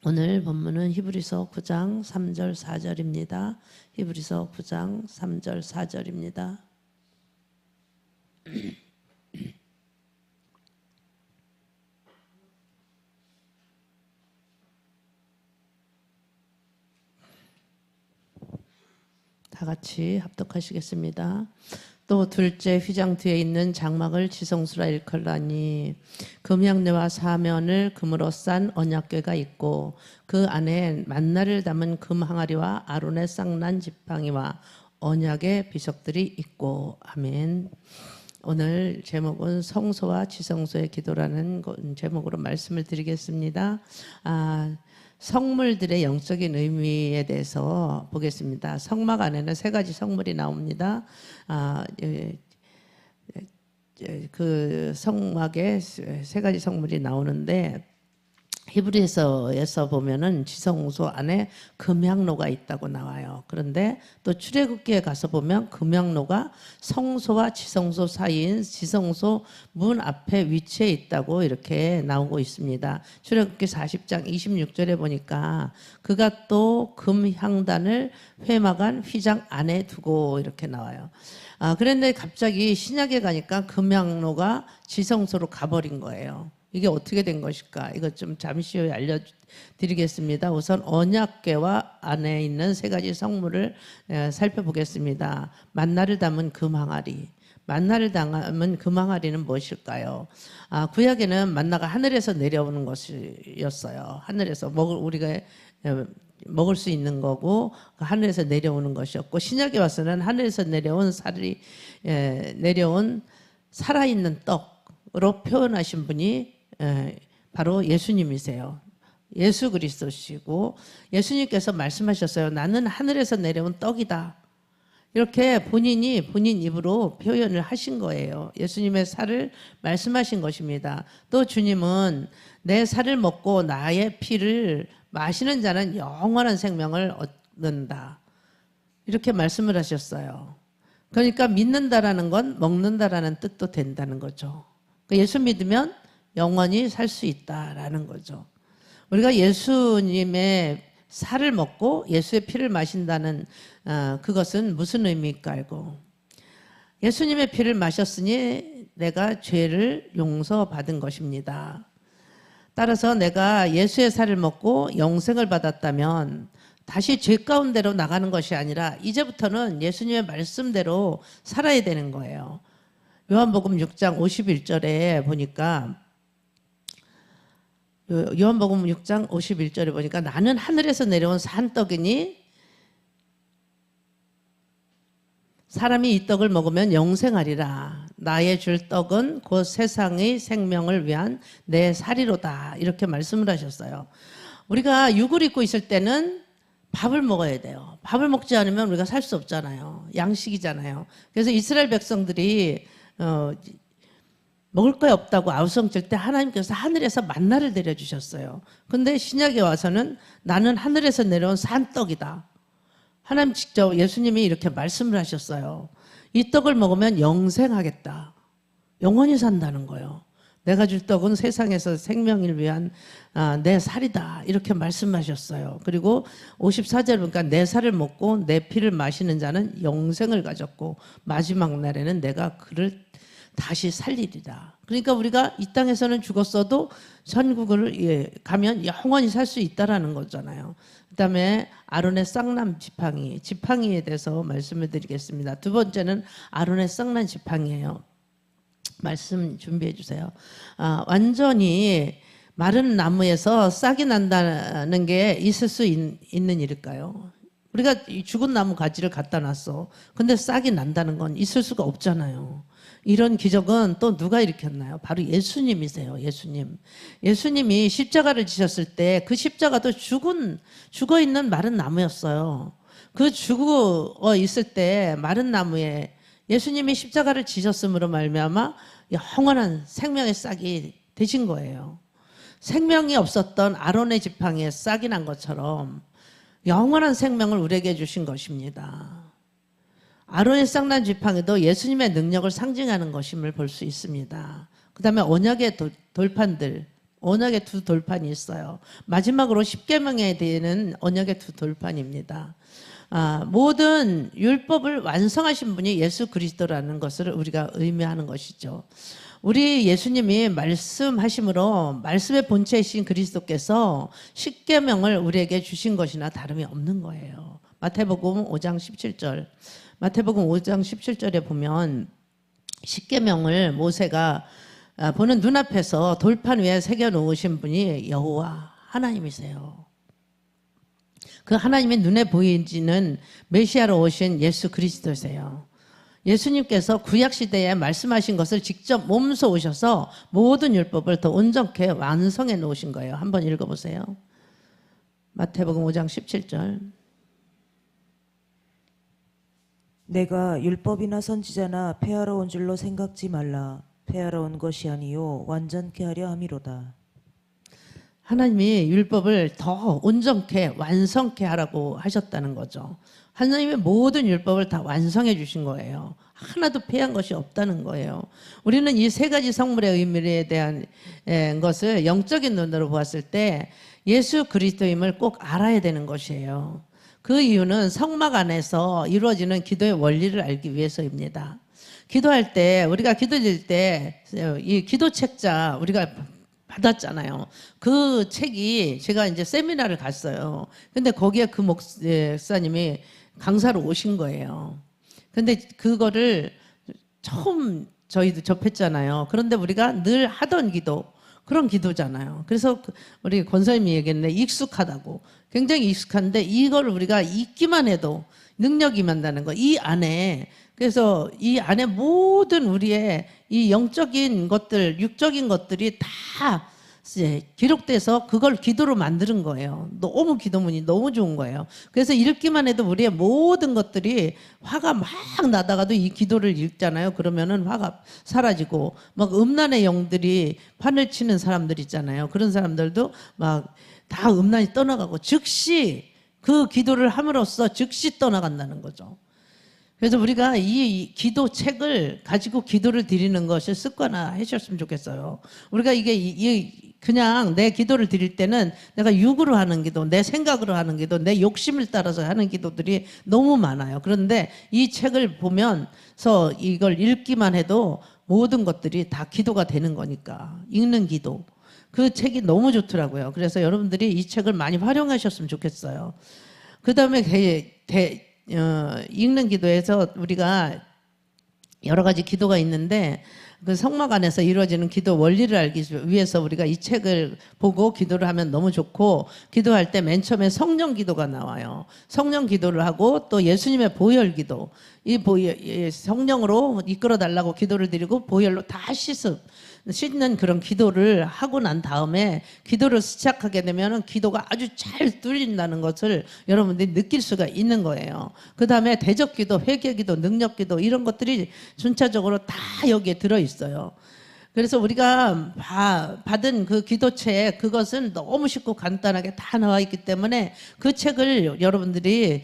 오늘 본문은 히브리서 9장 3절 4절입니다. 히브리서 9장 3절 4절입니다. 다 같이 합독하시겠습니다. 또 둘째 휘장 뒤에 있는 장막을 지성소라 일컬라니 금양대와 사면을 금으로 싼 언약궤가 있고 그 안에 만나를 담은 금 항아리와 아론의 쌍난 지팡이와 언약의 비석들이 있고. 아멘. 오늘 제목은 성소와 지성소의 기도라는 제목으로 말씀을 드리겠습니다. 성물들의 영적인 의미에 대해서 보겠습니다. 성막 안에는 세 가지 성물이 나옵니다. 그 성막에 세 가지 성물이 나오는데 히브리서에서 보면은 지성소 안에 금향로가 있다고 나와요. 그런데 또 출애굽기에 가서 보면 금향로가 성소와 지성소 사이인 지성소 문 앞에 위치해 있다고 이렇게 나오고 있습니다. 출애굽기 40장 26절에 보니까 그가 또 금향단을 회막안 휘장 안에 두고 이렇게 나와요. 그런데 갑자기 신약에 가니까 금향로가 지성소로 가버린 거예요. 이게 어떻게 된 것일까? 이것 좀 잠시 후에 알려드리겠습니다. 우선 언약궤와 안에 있는 세 가지 성물을 살펴보겠습니다. 만나를 담은 금항아리. 만나를 담은 금항아리는 무엇일까요? 구약에는 만나가 하늘에서 내려오는 것이었어요. 하늘에서 우리가 먹을 수 있는 거고 하늘에서 내려오는 것이었고, 신약에 와서는 하늘에서 내려온 내려온 살아있는 떡으로 표현하신 분이 바로 예수님이세요. 예수 그리스도시고 예수님께서 말씀하셨어요. 나는 하늘에서 내려온 떡이다. 이렇게 본인 입으로 표현을 하신 거예요. 예수님의 살을 말씀하신 것입니다. 또 주님은 내 살을 먹고 나의 피를 마시는 자는 영원한 생명을 얻는다. 이렇게 말씀을 하셨어요. 그러니까 믿는다라는 건 먹는다라는 뜻도 된다는 거죠. 예수 믿으면 영원히 살 수 있다라는 거죠. 우리가 예수님의 살을 먹고 예수의 피를 마신다는 그것은 무슨 의미일까요? 예수님의 피를 마셨으니 내가 죄를 용서받은 것입니다. 따라서 내가 예수의 살을 먹고 영생을 받았다면 다시 죄 가운데로 나가는 것이 아니라 이제부터는 예수님의 말씀대로 살아야 되는 거예요. 요한복음 6장 51절에 보니까 요한복음 6장 51절에 보니까 나는 하늘에서 내려온 산떡이니 사람이 이 떡을 먹으면 영생하리라. 나의 줄 떡은 곧 세상의 생명을 위한 내 살이로다. 이렇게 말씀을 하셨어요. 우리가 육을 입고 있을 때는 밥을 먹어야 돼요. 밥을 먹지 않으면 우리가 살 수 없잖아요. 양식이잖아요. 그래서 이스라엘 백성들이 먹을 거 없다고 아우성칠 때 하나님께서 하늘에서 만나를 내려주셨어요. 근데 신약에 와서는 나는 하늘에서 내려온 산떡이다. 하나님 직접 예수님이 이렇게 말씀을 하셨어요. 이 떡을 먹으면 영생하겠다. 영원히 산다는 거예요. 내가 줄 떡은 세상에서 생명을 위한 내 살이다. 이렇게 말씀하셨어요. 그리고 54절 보니까 내 살을 먹고 내 피를 마시는 자는 영생을 가졌고 마지막 날에는 내가 그를 다시 살리리라. 그러니까 우리가 이 땅에서는 죽었어도 천국을 가면 영원히 살 수 있다라는 거잖아요. 그 다음에 아론의 쌍난 지팡이에 대해서 말씀을 드리겠습니다. 두 번째는 아론의 쌍난 지팡이예요. 말씀 준비해 주세요. 완전히 마른 나무에서 싹이 난다는 게 있을 수 있는 일일까요? 우리가 죽은 나무 가지를 갖다 놨어. 근데 싹이 난다는 건 있을 수가 없잖아요. 이런 기적은 또 누가 일으켰나요? 바로 예수님이세요. 예수님이 십자가를 지셨을 때 그 십자가도 죽어 있는 마른 나무였어요. 그 죽어 있을 때 마른 나무에 예수님이 십자가를 지셨음으로 말미암아 영원한 생명의 싹이 되신 거예요. 생명이 없었던 아론의 지팡이에 싹이 난 것처럼 영원한 생명을 우리에게 주신 것입니다. 아론의 쌍난 지팡이도 예수님의 능력을 상징하는 것임을 볼 수 있습니다. 그 다음에 언약의 돌판들, 언약의 두 돌판이 있어요. 마지막으로 십계명에 대한 언약의 두 돌판입니다. 모든 율법을 완성하신 분이 예수 그리스도라는 것을 우리가 의미하는 것이죠. 우리 예수님이 말씀하심으로 말씀의 본체이신 그리스도께서 십계명을 우리에게 주신 것이나 다름이 없는 거예요. 마태복음 5장 17절. 마태복음 5장 17절에 보면 십계명을 모세가 보는 눈앞에서 돌판 위에 새겨 놓으신 분이 여호와 하나님이세요. 그 하나님의 눈에 보이지는 메시아로 오신 예수 그리스도세요. 예수님께서 구약시대에 말씀하신 것을 직접 몸소 오셔서 모든 율법을 더 온전케 완성해 놓으신 거예요. 한번 읽어보세요. 마태복음 5장 17절. 내가 율법이나 선지자나 폐하러 온 줄로 생각지 말라. 폐하러 온 것이 아니요 완전케 하려 함이로다. 하나님이 율법을 더 온전케 완성케 하라고 하셨다는 거죠. 하나님의 모든 율법을 다 완성해 주신 거예요. 하나도 폐한 것이 없다는 거예요. 우리는 이 세 가지 성물의 의미에 대한 것을 영적인 눈으로 보았을 때 예수 그리스도임을 꼭 알아야 되는 것이에요. 그 이유는 성막 안에서 이루어지는 기도의 원리를 알기 위해서입니다. 기도할 때, 우리가 기도드릴 때 이 기도 책자 우리가 받았잖아요. 그 책이 제가 이제 세미나를 갔어요. 근데 거기에 그 목사님이 강사로 오신 거예요. 근데 그거를 처음 저희도 접했잖아요. 그런데 우리가 늘 하던 기도, 그런 기도잖아요. 그래서 우리 권사님이 얘기했는데 익숙하다고. 굉장히 익숙한데 이걸 우리가 읽기만 해도 능력이 만다는 거. 이 안에, 그래서 이 안에 모든 우리의 이 영적인 것들, 육적인 것들이 다 기록돼서 그걸 기도로 만드는 거예요. 너무 기도문이 너무 좋은 거예요. 그래서 읽기만 해도 우리의 모든 것들이 화가 막 나다가도 이 기도를 읽잖아요. 그러면은 화가 사라지고, 막 음란의 영들이 판을 치는 사람들 있잖아요. 그런 사람들도 막 다 음란이 떠나가고 즉시 그 기도를 함으로써 즉시 떠나간다는 거죠. 그래서 우리가 이 기도 책을 가지고 기도를 드리는 것을 습관화 하셨으면 좋겠어요. 우리가 이게 그냥 내 기도를 드릴 때는 내가 육으로 하는 기도, 내 생각으로 하는 기도, 내 욕심을 따라서 하는 기도들이 너무 많아요. 그런데 이 책을 보면서 이걸 읽기만 해도 모든 것들이 다 기도가 되는 거니까. 읽는 기도. 그 책이 너무 좋더라고요. 그래서 여러분들이 이 책을 많이 활용하셨으면 좋겠어요. 그 다음에 읽는 기도에서 우리가 여러 가지 기도가 있는데 그 성막 안에서 이루어지는 기도 원리를 알기 위해서 우리가 이 책을 보고 기도를 하면 너무 좋고, 기도할 때 맨 처음에 성령 기도가 나와요. 성령 기도를 하고 또 예수님의 보혈 기도, 성령으로 이끌어 달라고 기도를 드리고 보혈로 다 씻는 그런 기도를 하고 난 다음에 기도를 시작하게 되면 기도가 아주 잘 뚫린다는 것을 여러분들이 느낄 수가 있는 거예요. 그 다음에 대적 기도, 회개 기도, 능력 기도 이런 것들이 순차적으로 다 여기에 들어있어요. 그래서 우리가 받은 그 기도책, 그것은 너무 쉽고 간단하게 다 나와 있기 때문에 그 책을 여러분들이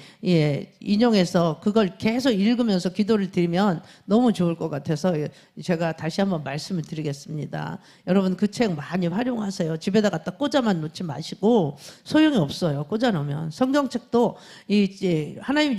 인용해서 그걸 계속 읽으면서 기도를 드리면 너무 좋을 것 같아서 제가 다시 한번 말씀을 드리겠습니다. 여러분 그 책 많이 활용하세요. 집에다 갖다 꽂아만 놓지 마시고 소용이 없어요. 꽂아 놓으면. 성경책도 하나님이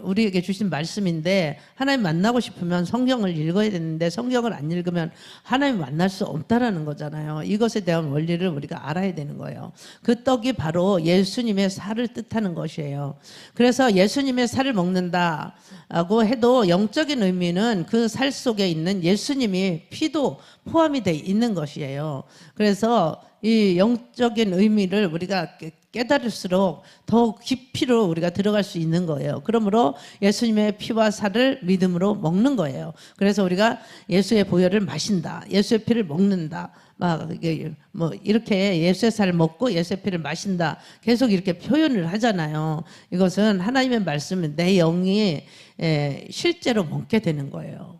우리에게 주신 말씀인데, 하나님 만나고 싶으면 성경을 읽어야 되는데 성경을 안 읽으면 하나님 만날 수 없다라는 거잖아요. 이것에 대한 원리를 우리가 알아야 되는 거예요. 그 떡이 바로 예수님의 살을 뜻하는 것이에요. 그래서 예수님의 살을 먹는다고 해도 영적인 의미는 그 살 속에 있는 예수님이 피도 포함이 돼 있는 것이에요. 그래서 이 영적인 의미를 우리가 깨달을수록 더 깊이로 우리가 들어갈 수 있는 거예요. 그러므로 예수님의 피와 살을 믿음으로 먹는 거예요. 그래서 우리가 예수의 보혈을 마신다, 예수의 피를 먹는다, 이렇게 예수의 살을 먹고 예수의 피를 마신다, 계속 이렇게 표현을 하잖아요. 이것은 하나님의 말씀은 내 영이 실제로 먹게 되는 거예요.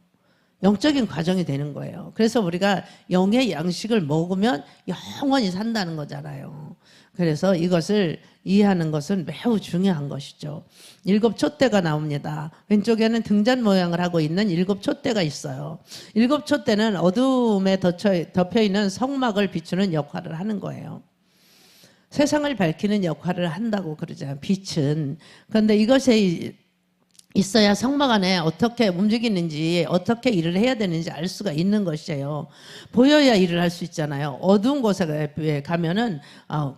영적인 과정이 되는 거예요. 그래서 우리가 영의 양식을 먹으면 영원히 산다는 거잖아요. 그래서 이것을 이해하는 것은 매우 중요한 것이죠. 일곱 촛대가 나옵니다. 왼쪽에는 등잔 모양을 하고 있는 일곱 촛대가 있어요. 일곱 촛대는 어두움에 덮여 있는 성막을 비추는 역할을 하는 거예요. 세상을 밝히는 역할을 한다고 그러잖아요. 빛은. 그런데 이것에 있어야 성막 안에 어떻게 움직이는지 어떻게 일을 해야 되는지 알 수가 있는 것이에요. 보여야 일을 할 수 있잖아요. 어두운 곳에 가면은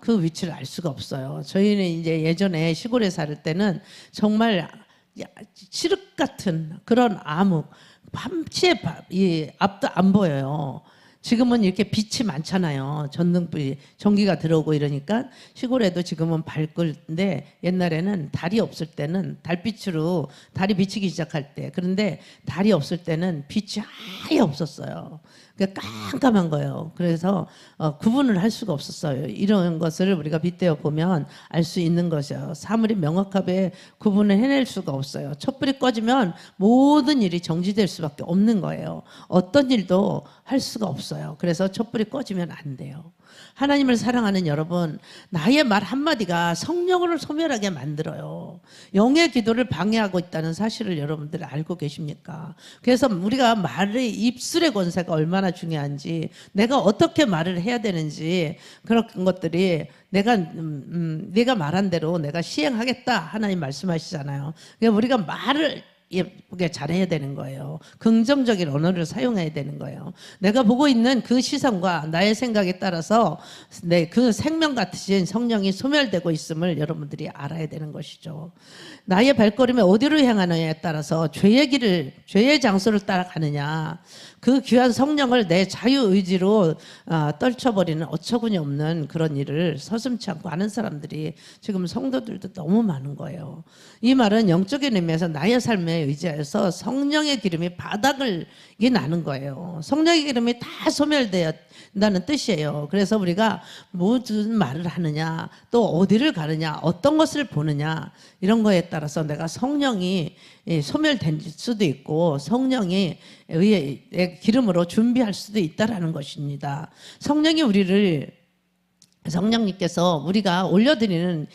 그 위치를 알 수가 없어요. 저희는 이제 예전에 시골에 살 때는 정말 칠흑 같은 그런 암흑, 밤치의 이 앞도 안 보여요. 지금은 이렇게 빛이 많잖아요. 전등불이 전기가 들어오고 이러니까 시골에도 지금은 밝은데 옛날에는 달이 없을 때는 달빛으로 달이 비치기 시작할 때 그런데 달이 없을 때는 빛이 아예 없었어요. 그러니까 깜깜한 거예요. 그래서 구분을 할 수가 없었어요. 이런 것을 우리가 빗대어 보면 알 수 있는 것이에요. 사물이 명확하게 구분을 해낼 수가 없어요. 촛불이 꺼지면 모든 일이 정지될 수밖에 없는 거예요. 어떤 일도 할 수가 없어요. 그래서 촛불이 꺼지면 안 돼요. 하나님을 사랑하는 여러분, 나의 말 한마디가 성령을 소멸하게 만들어요. 영의 기도를 방해하고 있다는 사실을 여러분들 알고 계십니까? 그래서 우리가 말의 입술의 권세가 얼마나 중요한지, 내가 어떻게 말을 해야 되는지 그런 것들이 내가 말한 대로 내가 시행하겠다 하나님 말씀하시잖아요. 그러니까 우리가 말을 예쁘게 잘해야 되는 거예요. 긍정적인 언어를 사용해야 되는 거예요. 내가 보고 있는 그 시선과 나의 생각에 따라서 그 생명 같으신 성령이 소멸되고 있음을 여러분들이 알아야 되는 것이죠. 나의 발걸음이 어디로 향하느냐에 따라서 죄의 장소를 따라가느냐, 그 귀한 성령을 내 자유의지로 떨쳐버리는 어처구니 없는 그런 일을 서슴지 않고 하는 사람들이 지금 성도들도 너무 많은 거예요. 이 말은 영적인 의미에서 나의 삶에 의지해서 성령의 기름이 바닥을 나는 거예요. 성령의 기름이 다 소멸되었다는 뜻이에요. 그래서 우리가 무슨 말을 하느냐, 또 어디를 가느냐, 어떤 것을 보느냐 이런 거에 따라서 내가 성령이 소멸될 수도 있고 성령이 의의 기름으로 준비할 수도 있다라는 것입니다. 성령님께서 우리가 올려드리는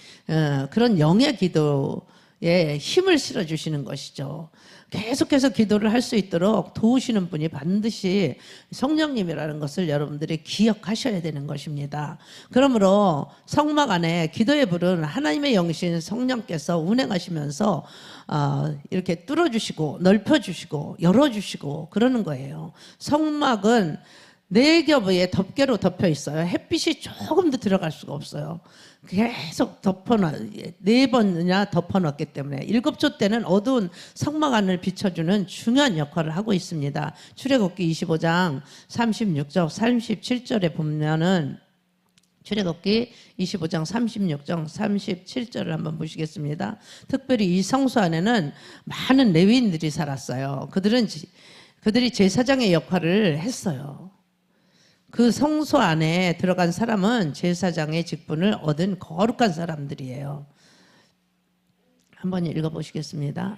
그런 영의 기도에 힘을 실어주시는 것이죠. 계속해서 기도를 할 수 있도록 도우시는 분이 반드시 성령님이라는 것을 여러분들이 기억하셔야 되는 것입니다. 그러므로 성막 안에 기도의 불은 하나님의 영이신 성령께서 운행하시면서 이렇게 뚫어주시고 넓혀주시고 열어주시고 그러는 거예요. 성막은 네 겹의 덮개로 덮여 있어요. 햇빛이 조금도 들어갈 수가 없어요. 계속 네 번이나 덮어놨기 때문에 일곱 촛대는 어두운 성막 안을 비춰주는 중요한 역할을 하고 있습니다. 출애굽기 25장 36절 37절에 보면은 출애굽기 25장 36장 37절을 한번 보시겠습니다. 특별히 이 성소 안에는 많은 레위인들이 살았어요. 그들이 제사장의 역할을 했어요. 그 성소 안에 들어간 사람은 제사장의 직분을 얻은 거룩한 사람들이에요. 한번 읽어보시겠습니다.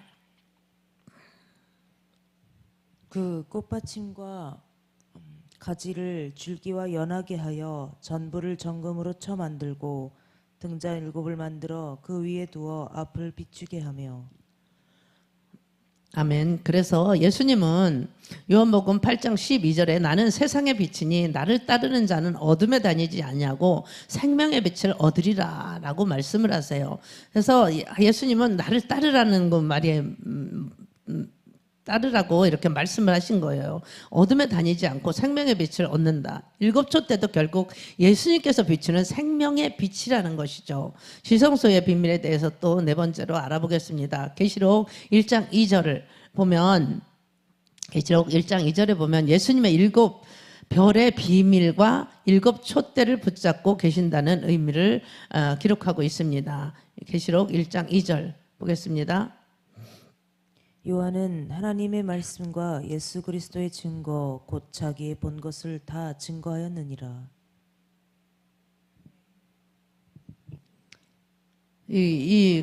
그 꽃받침과 가지를 줄기와 연하게 하여 전부를 정금으로 쳐 만들고 등잔 일곱을 만들어 그 위에 두어 앞을 비추게 하며. 아멘. 그래서 예수님은 요한복음 8장 12절에 나는 세상의 빛이니 나를 따르는 자는 어둠에 다니지 아니하고 생명의 빛을 얻으리라 라고 말씀을 하세요. 그래서 예수님은 나를 따르라는 그 말이 따르라고 이렇게 말씀을 하신 거예요. 어둠에 다니지 않고 생명의 빛을 얻는다. 일곱 촛대도 결국 예수님께서 비추는 생명의 빛이라는 것이죠. 지성소의 비밀에 대해서 또 네 번째로 알아보겠습니다. 계시록 1장 2절을 보면 예수님의 일곱 별의 비밀과 일곱 촛대를 붙잡고 계신다는 의미를 기록하고 있습니다. 계시록 1장 2절 보겠습니다. 요한은 하나님의 말씀과 예수 그리스도의 증거 곧 자기의 본 것을 다 증거하였느니라. 이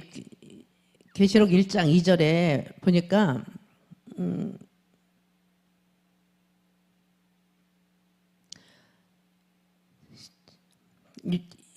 계시록 1장 2절에 보니까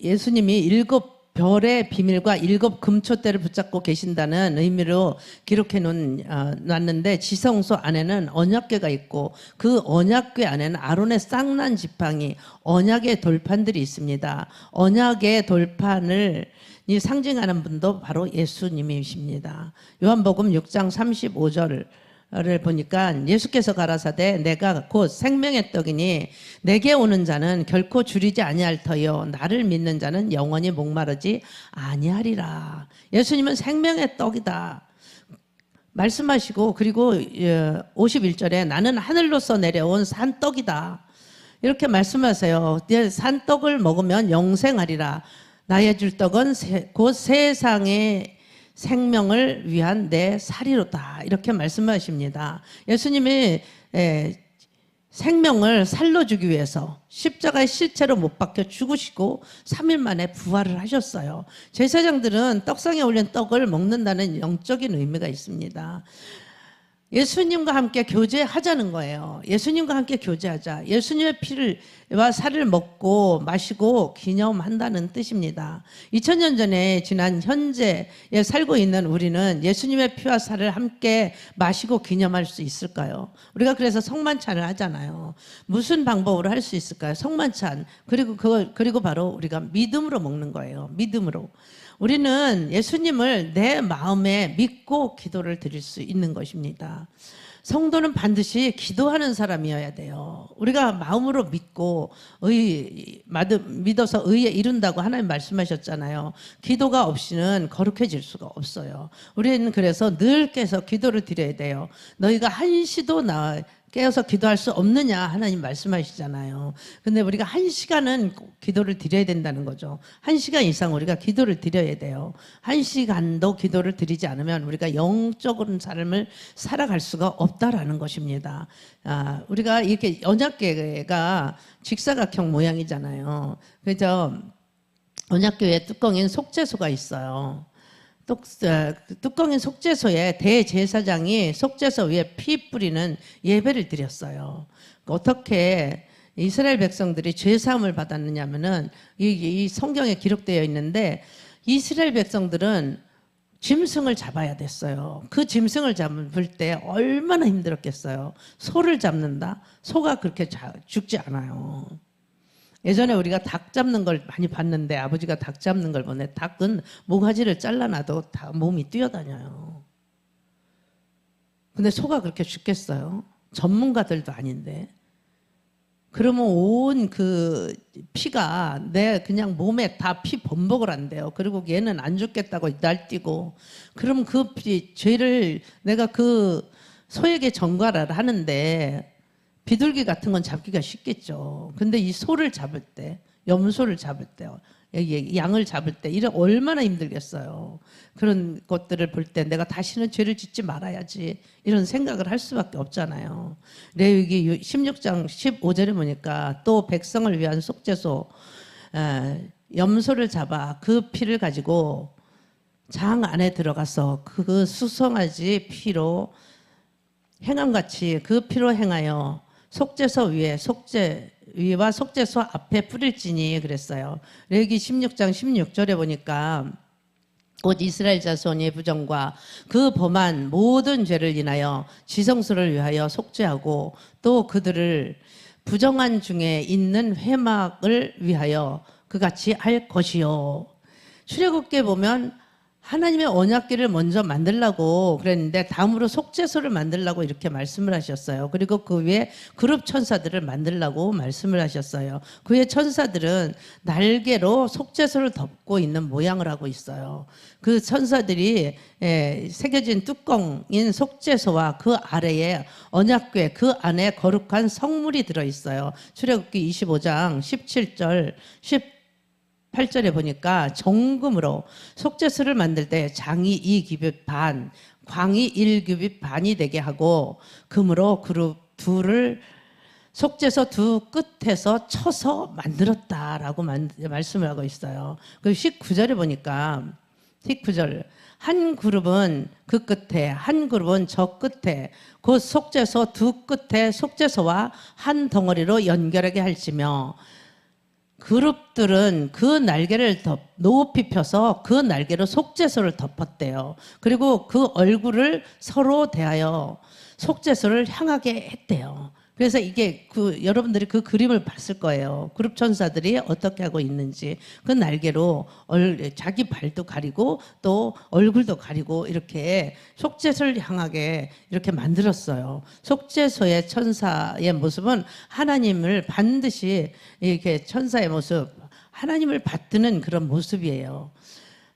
예수님이 7별의 비밀과 7금초대를 붙잡고 계신다는 의미로 기록해 놨는데 지성소 안에는 언약궤가 있고 그 언약궤 안에는 아론의 쌍난 지팡이, 언약의 돌판들이 있습니다. 언약의 돌판을 이 상징하는 분도 바로 예수님이십니다. 요한복음 6장 35절을 보니까 예수께서 가라사대 내가 곧 생명의 떡이니 내게 오는 자는 결코 줄이지 아니할 터요 나를 믿는 자는 영원히 목마르지 아니하리라. 예수님은 생명의 떡이다 말씀하시고, 그리고 51절에 나는 하늘로서 내려온 산떡이다 이렇게 말씀하세요. 산떡을 먹으면 영생하리라. 나의 줄 떡은 곧 세상의 생명을 위한 내 살이로다 이렇게 말씀하십니다. 예수님이 생명을 살로 주기 위해서 십자가의 실체로 못 박혀 죽으시고 3일 만에 부활을 하셨어요. 제사장들은 떡상에 올린 떡을 먹는다는 영적인 의미가 있습니다. 예수님과 함께 교제하자는 거예요. 예수님과 함께 교제하자. 예수님의 피와 살을 먹고 마시고 기념한다는 뜻입니다. 2000년 전에 지난 현재에 살고 있는 우리는 예수님의 피와 살을 함께 마시고 기념할 수 있을까요? 우리가 그래서 성만찬을 하잖아요. 무슨 방법으로 할 수 있을까요? 성만찬. 그리고 바로 우리가 믿음으로 먹는 거예요. 믿음으로. 우리는 예수님을 내 마음에 믿고 기도를 드릴 수 있는 것입니다. 성도는 반드시 기도하는 사람이어야 돼요. 우리가 마음으로 믿고 믿어서 의에 이룬다고 하나님 말씀하셨잖아요. 기도가 없이는 거룩해질 수가 없어요. 우리는 그래서 늘 깨서 기도를 드려야 돼요. 너희가 한시도 깨어서 기도할 수 없느냐 하나님 말씀하시잖아요. 근데 우리가 1시간은 기도를 드려야 된다는 거죠. 1시간 이상 우리가 기도를 드려야 돼요. 1시간도 기도를 드리지 않으면 우리가 영적인 삶을 살아갈 수가 없다라는 것입니다. 우리가 이렇게 언약궤가 직사각형 모양이잖아요. 그래서 언약궤의 뚜껑인 속죄소가 있어요. 뚜껑인 속죄소에 대제사장이 속죄소 위에 피 뿌리는 예배를 드렸어요. 어떻게 이스라엘 백성들이 죄사함을 받았느냐면은 이 성경에 기록되어 있는데 이스라엘 백성들은 짐승을 잡아야 됐어요. 그 짐승을 잡을 때 얼마나 힘들었겠어요. 소를 잡는다? 소가 그렇게 죽지 않아요. 예전에 우리가 닭 잡는 걸 많이 봤는데 아버지가 닭 잡는 걸 보네. 닭은 모가지를 잘라놔도 다 몸이 뛰어다녀요. 근데 소가 그렇게 죽겠어요? 전문가들도 아닌데. 그러면 온 그 피가 내 그냥 몸에 다 피 범벅을 한대요. 그리고 얘는 안 죽겠다고 날뛰고. 그럼 그 죄를 내가 그 소에게 전가를 하는데 비둘기 같은 건 잡기가 쉽겠죠. 근데 이 소를 잡을 때, 염소를 잡을 때, 양을 잡을 때 이래 얼마나 힘들겠어요. 그런 것들을 볼 때 내가 다시는 죄를 짓지 말아야지 이런 생각을 할 수밖에 없잖아요. 레위기 16장 15절에 보니까 또 백성을 위한 속죄소 염소를 잡아 그 피를 가지고 장 안에 들어가서 그 수송아지 피로 행함같이 그 피로 행하여 속죄소 위와 속죄소 앞에 뿌릴지니 그랬어요. 레위기 16장 16절에 보니까 곧 이스라엘 자손의 부정과 그 범한 모든 죄를 인하여 지성소를 위하여 속죄하고 또 그들을 부정한 중에 있는 회막을 위하여 그같이 할 것이요. 출애굽기에 보면 하나님의 언약궤를 먼저 만들라고 그랬는데 다음으로 속죄소를 만들라고 이렇게 말씀을 하셨어요. 그리고 그 위에 그룹 천사들을 만들라고 말씀을 하셨어요. 그 위에 천사들은 날개로 속죄소를 덮고 있는 모양을 하고 있어요. 그 천사들이 새겨진 뚜껑인 속죄소와 그 아래에 언약궤 그 안에 거룩한 성물이 들어있어요. 출애굽기 25장 17절 8절에 보니까 정금으로 속죄소를 만들 때 장이 2규빗 반, 광이 1규빗 반이 되게 하고 금으로 그룹 둘을 속죄소 두 끝에서 쳐서 만들었다라고 말씀을 하고 있어요. 그 19절에 보니까 19절 한 그룹은 그 끝에 한 그룹은 저 끝에 곧 속죄소 두 끝에 속죄소와 한 덩어리로 연결하게 할지며 그룹들은 그 날개를 높이 펴서 그 날개로 속죄소를 덮었대요. 그리고 그 얼굴을 서로 대하여 속죄소를 향하게 했대요. 그래서 이게 여러분들이 그 그림을 봤을 거예요. 그룹 천사들이 어떻게 하고 있는지. 그 날개로 자기 발도 가리고 또 얼굴도 가리고 이렇게 속죄소를 향하게 이렇게 만들었어요. 속죄소의 천사의 모습은 하나님을 반드시 이렇게 천사의 모습, 하나님을 받드는 그런 모습이에요.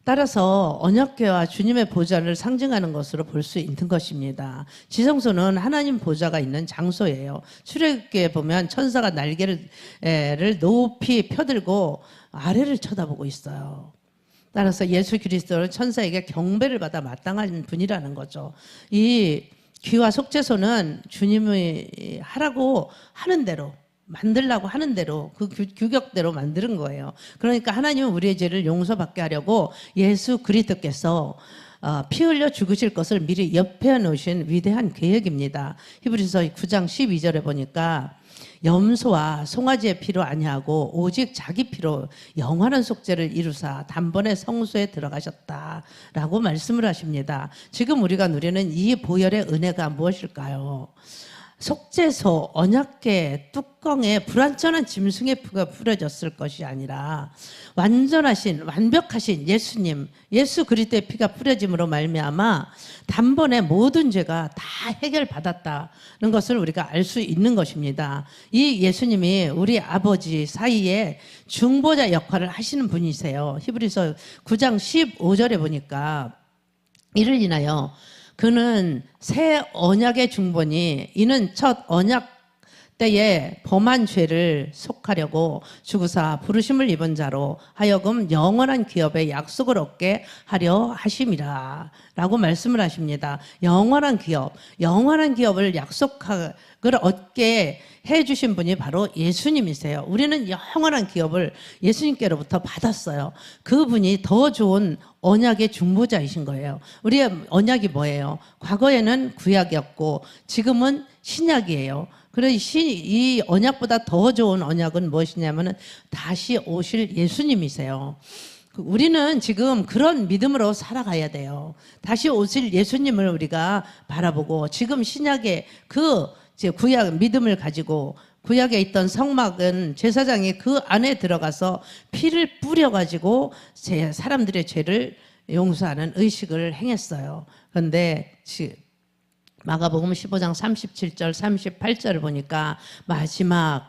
따라서 언약궤와 주님의 보좌를 상징하는 것으로 볼 수 있는 것입니다. 지성소는 하나님 보좌가 있는 장소예요. 출애굽기에 보면 천사가 날개를 높이 펴들고 아래를 쳐다보고 있어요. 따라서 예수 그리스도는 천사에게 경배를 받아 마땅한 분이라는 거죠. 이 귀와 속죄소는 주님이 하라고 하는 대로, 만들라고 하는 대로 그 규격대로 만드는 거예요. 그러니까 하나님은 우리의 죄를 용서받게 하려고 예수 그리스도께서 피 흘려 죽으실 것을 미리 예표해 놓으신 위대한 계획입니다. 히브리서 9장 12절에 보니까 염소와 송아지의 피로 아니하고 오직 자기 피로 영원한 속죄를 이루사 단번에 성소에 들어가셨다라고 말씀을 하십니다. 지금 우리가 누리는 이 보혈의 은혜가 무엇일까요? 속죄소 언약궤 뚜껑에 불완전한 짐승의 피가 뿌려졌을 것이 아니라 완벽하신 예수님, 예수 그리스도의 피가 뿌려짐으로 말미암아 단번에 모든 죄가 다 해결받았다는 것을 우리가 알 수 있는 것입니다. 이 예수님이 우리 아버지 사이에 중보자 역할을 하시는 분이세요. 히브리서 9장 15절에 보니까 이를 인하여 그는 새 언약의 중보니 이는 첫 언약 때에 범한 죄를 속하려고 죽으사 부르심을 입은 자로 하여금 영원한 기업의 약속을 얻게 하려 하심이라 라고 말씀을 하십니다. 영원한 기업을 약속을 얻게 해주신 분이 바로 예수님이세요. 우리는 영원한 기업을 예수님께로부터 받았어요. 그분이 더 좋은 언약의 중보자이신 거예요. 우리의 언약이 뭐예요? 과거에는 구약이었고 지금은 신약이에요. 그래서 이 언약보다 더 좋은 언약은 무엇이냐면은 다시 오실 예수님이세요. 우리는 지금 그런 믿음으로 살아가야 돼요. 다시 오실 예수님을 우리가 바라보고 지금 신약의 구약 믿음을 가지고 구약에 있던 성막은 제사장이 그 안에 들어가서 피를 뿌려가지고 사람들의 죄를 용서하는 의식을 행했어요. 그런데 마가복음 15장 37절 38절을 보니까 마지막에는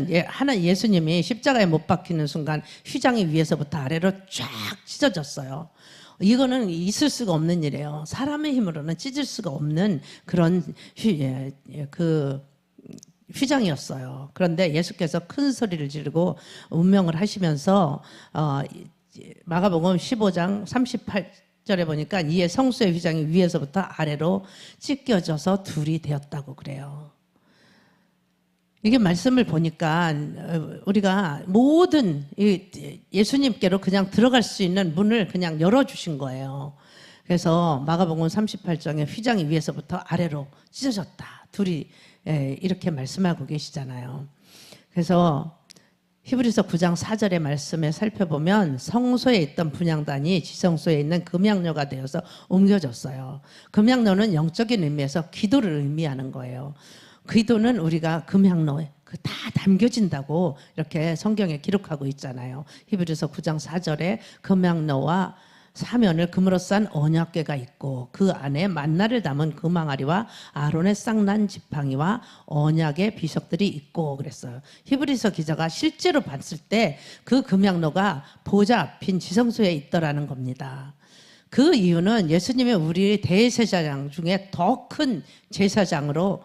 예수님이 십자가에 못 박히는 순간 휘장이 위에서부터 아래로 쫙 찢어졌어요. 이거는 있을 수가 없는 일이에요. 사람의 힘으로는 찢을 수가 없는 그런 휘장이었어요. 그런데 예수께서 큰 소리를 지르고 운명을 하시면서 마가복음 15장 38절에 보니까 이에 성소의 휘장이 위에서부터 아래로 찢겨져서 둘이 되었다고 그래요. 이게 말씀을 보니까 우리가 모든 예수님께로 그냥 들어갈 수 있는 문을 그냥 열어주신 거예요. 그래서 마가복음 38장에 휘장이 위에서부터 아래로 찢어졌다. 둘이 이렇게 말씀하고 계시잖아요. 그래서 히브리서 9장 4절의 말씀에 살펴보면 성소에 있던 분향단이 지성소에 있는 금향로가 되어서 옮겨졌어요. 금향로는 영적인 의미에서 기도를 의미하는 거예요. 기도는 우리가 금향로에 다 담겨진다고 이렇게 성경에 기록하고 있잖아요. 히브리서 9장 4절에 금향로와 사면을 금으로 싼 언약궤가 있고 그 안에 만나를 담은 금항아리와 아론의 쌍난 지팡이와 언약의 비석들이 있고 그랬어요. 히브리서 기자가 실제로 봤을 때 그 금향로가 보좌 앞인 지성소에 있더라는 겁니다. 그 이유는 예수님이 우리 대제사장 중에 더 큰 제사장으로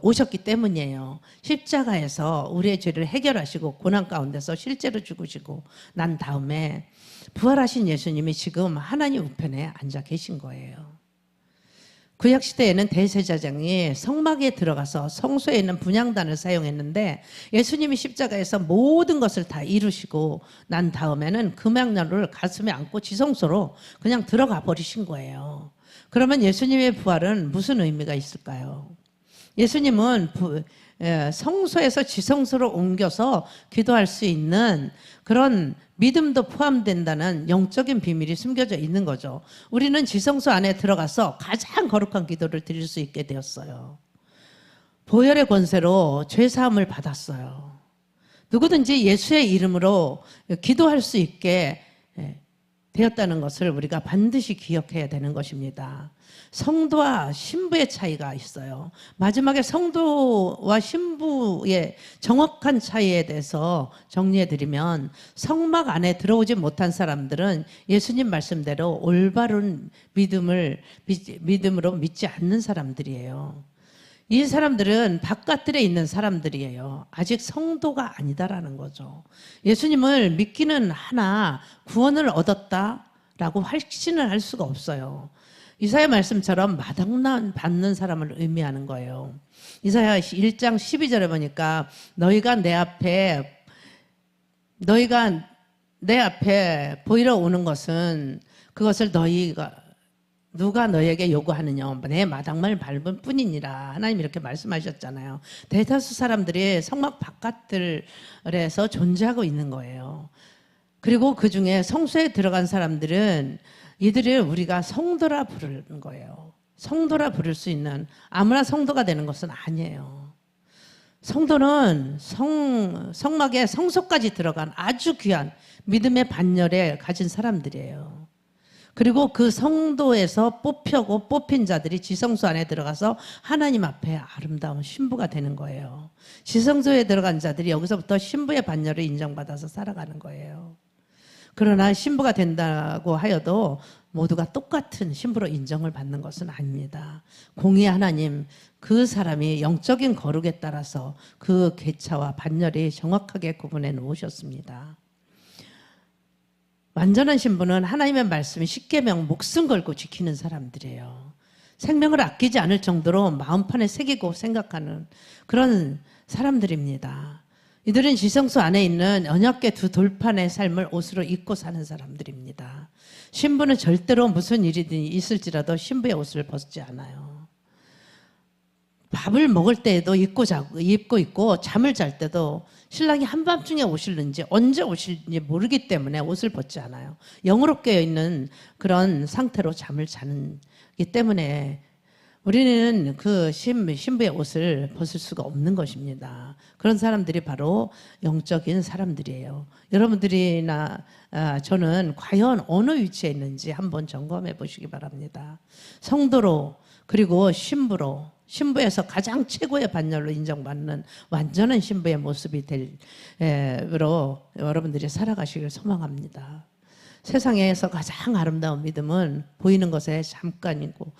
오셨기 때문이에요. 십자가에서 우리의 죄를 해결하시고 고난 가운데서 실제로 죽으시고 난 다음에 부활하신 예수님이 지금 하나님 우편에 앉아 계신 거예요. 구약시대에는 대제사장이 성막에 들어가서 성소에 있는 분향단을 사용했는데 예수님이 십자가에서 모든 것을 다 이루시고 난 다음에는 금향로를 가슴에 안고 지성소로 그냥 들어가 버리신 거예요. 그러면 예수님의 부활은 무슨 의미가 있을까요? 예수님은 성소에서 지성소로 옮겨서 기도할 수 있는 그런 믿음도 포함된다는 영적인 비밀이 숨겨져 있는 거죠. 우리는 지성소 안에 들어가서 가장 거룩한 기도를 드릴 수 있게 되었어요. 보혈의 권세로 죄 사함을 받았어요. 누구든지 예수의 이름으로 기도할 수 있게 되었다는 것을 우리가 반드시 기억해야 되는 것입니다. 성도와 신부의 차이가 있어요. 마지막에 성도와 신부의 정확한 차이에 대해서 정리해드리면, 성막 안에 들어오지 못한 사람들은 예수님 말씀대로 올바른 믿음으로 믿지 않는 사람들이에요. 이 사람들은 바깥들에 있는 사람들이에요. 아직 성도가 아니다라는 거죠. 예수님을 믿기는 하나 구원을 얻었다라고 확신을 할 수가 없어요. 이사야 말씀처럼 마당난 받는 사람을 의미하는 거예요. 이사야 1장 12절에 보니까 너희가 내 앞에 보이러 오는 것은 그것을 누가 너에게 요구하느냐, 내 마당만을 밟을 뿐이니라. 하나님 이렇게 말씀하셨잖아요. 대다수 사람들이 성막 바깥들에서 존재하고 있는 거예요. 그리고 그 중에 성소에 들어간 사람들은 이들을 우리가 성도라 부르는 거예요. 성도라 부를 수 있는, 아무나 성도가 되는 것은 아니에요. 성도는 성막의 성소까지 들어간 아주 귀한 믿음의 반열에 가진 사람들이에요. 그리고 그 성도에서 뽑힌 자들이 지성소 안에 들어가서 하나님 앞에 아름다운 신부가 되는 거예요. 지성소에 들어간 자들이 여기서부터 신부의 반열을 인정받아서 살아가는 거예요. 그러나 신부가 된다고 하여도 모두가 똑같은 신부로 인정을 받는 것은 아닙니다. 공의 하나님, 그 사람이 영적인 거룩에 따라서 그 계차와 반열이 정확하게 구분해 놓으셨습니다. 완전한 신부는 하나님의 말씀이 십계명 목숨 걸고 지키는 사람들이에요. 생명을 아끼지 않을 정도로 마음판에 새기고 생각하는 그런 사람들입니다. 이들은 지성소 안에 있는 언약궤 두 돌판의 삶을 옷으로 입고 사는 사람들입니다. 신부는 절대로 무슨 일이든 있을지라도 신부의 옷을 벗지 않아요. 밥을 먹을 때에도 입고 있고, 잠을 잘 때도 신랑이 한밤중에 오실는지 언제 오실지 모르기 때문에 옷을 벗지 않아요. 영으로 깨어있는 그런 상태로 잠을 자기 때문에 우리는 그 신부의 옷을 벗을 수가 없는 것입니다. 그런 사람들이 바로 영적인 사람들이에요. 여러분들이나 저는 과연 어느 위치에 있는지 한번 점검해 보시기 바랍니다. 성도로, 그리고 신부에서 가장 최고의 반열로 인정받는 완전한 신부의 모습이 될로 여러분들이 살아가시길 소망합니다. 세상에서 가장 아름다운 믿음은 보이는 것에 잠깐이고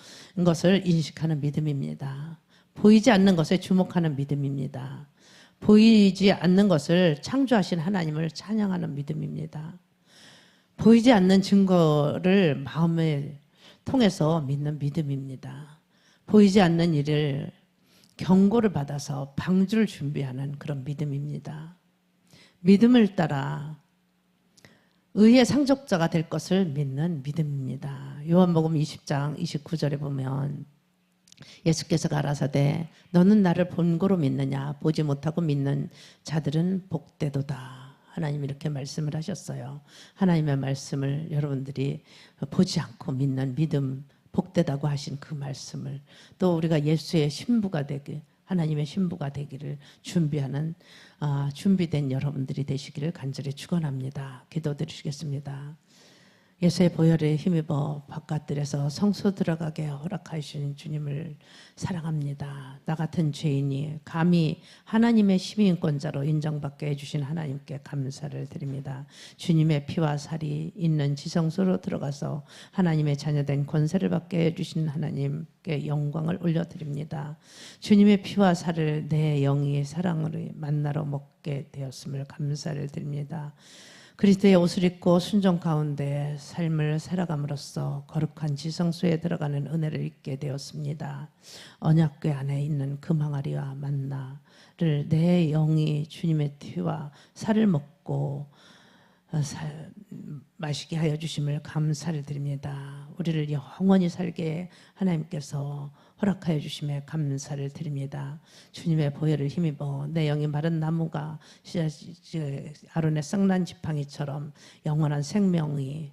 것을 인식하는 믿음입니다. 보이지 않는 것에 주목하는 믿음입니다. 보이지 않는 것을 창조하신 하나님을 찬양하는 믿음입니다. 보이지 않는 증거를 마음을 통해서 믿는 믿음입니다. 보이지 않는 일을 경고를 받아서 방주를 준비하는 그런 믿음입니다. 믿음을 따라 의의 상속자가 될 것을 믿는 믿음입니다. 요한복음 20장 29절에 보면 예수께서 가라사대 너는 나를 본고로 믿느냐, 보지 못하고 믿는 자들은 복되도다. 하나님 이렇게 말씀을 하셨어요. 하나님의 말씀을 여러분들이 보지 않고 믿는 믿음, 복되다고 하신 그 말씀을, 또 우리가 예수의 신부가 되길, 하나님의 신부가 되기를 준비하는 준비된 여러분들이 되시기를 간절히 축원합니다. 기도드리시겠습니다. 예수의 보혈에 힘입어 바깥들에서 성소 들어가게 허락하신 주님을 사랑합니다. 나 같은 죄인이 감히 하나님의 시민권자로 인정받게 해주신 하나님께 감사를 드립니다. 주님의 피와 살이 있는 지성소로 들어가서 하나님의 자녀된 권세를 받게 해주신 하나님께 영광을 올려드립니다. 주님의 피와 살을 내 영이 사랑으로 만나러 먹게 되었음을 감사를 드립니다. 그리스도의 옷을 입고 순종 가운데 삶을 살아감으로써 거룩한 지성소에 들어가는 은혜를 입게 되었습니다. 언약궤 안에 있는 금항아리와 만나를 내 영이 주님의 피와 살을 먹고 마시게 하여 주심을 감사를 드립니다. 우리를 영원히 살게 하나님께서 허락하여 주심에 감사를 드립니다. 주님의 보혈을 힘입어 내 영이 마른 나무가 아론의 썩난 지팡이처럼 영원한 생명이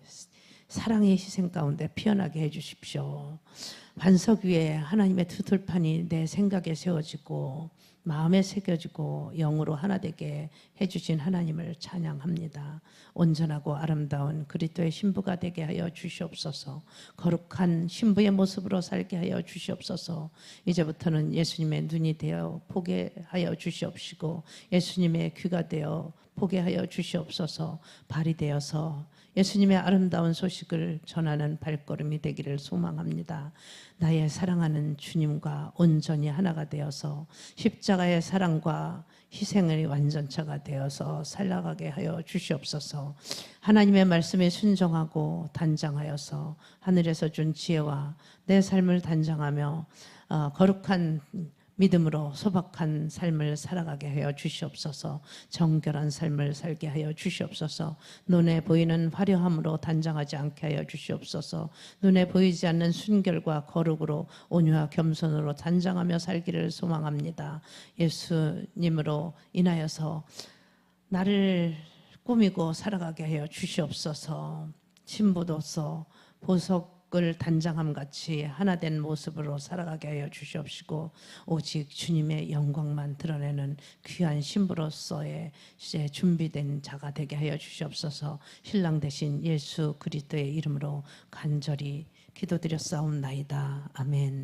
사랑의 희생 가운데 피어나게 해주십시오. 반석 위에 하나님의 두 들판이 내 생각에 세워지고 마음에 새겨지고 영으로 하나 되게 해주신 하나님을 찬양합니다. 온전하고 아름다운 그리스도의 신부가 되게 하여 주시옵소서. 거룩한 신부의 모습으로 살게 하여 주시옵소서. 이제부터는 예수님의 눈이 되어 보게 하여 주시옵시고 예수님의 귀가 되어 보게 하여 주시옵소서. 발이 되어서 예수님의 아름다운 소식을 전하는 발걸음이 되기를 소망합니다. 나의 사랑하는 주님과 온전히 하나가 되어서 십자가의 사랑과 희생의 완전체가 되어서 살아가게 하여 주시옵소서. 하나님의 말씀에 순종하고 단장하여서 하늘에서 준 지혜와 내 삶을 단장하며 거룩한 믿음으로 소박한 삶을 살아가게 하여 주시옵소서. 정결한 삶을 살게 하여 주시옵소서. 눈에 보이는 화려함으로 단장하지 않게 하여 주시옵소서. 눈에 보이지 않는 순결과 거룩으로 온유와 겸손으로 단장하며 살기를 소망합니다. 예수님으로 인하여서 나를 꾸미고 살아가게 하여 주시옵소서. 신부로서 보석을 단장함 같이 하나된 모습으로 살아가게 하여 주시옵시고 오직 주님의 영광만 드러내는 귀한 신부로서의 이제 준비된 자가 되게 하여 주시옵소서. 신랑 되신 예수 그리스도의 이름으로 간절히 기도드렸사옵나이다. 아멘.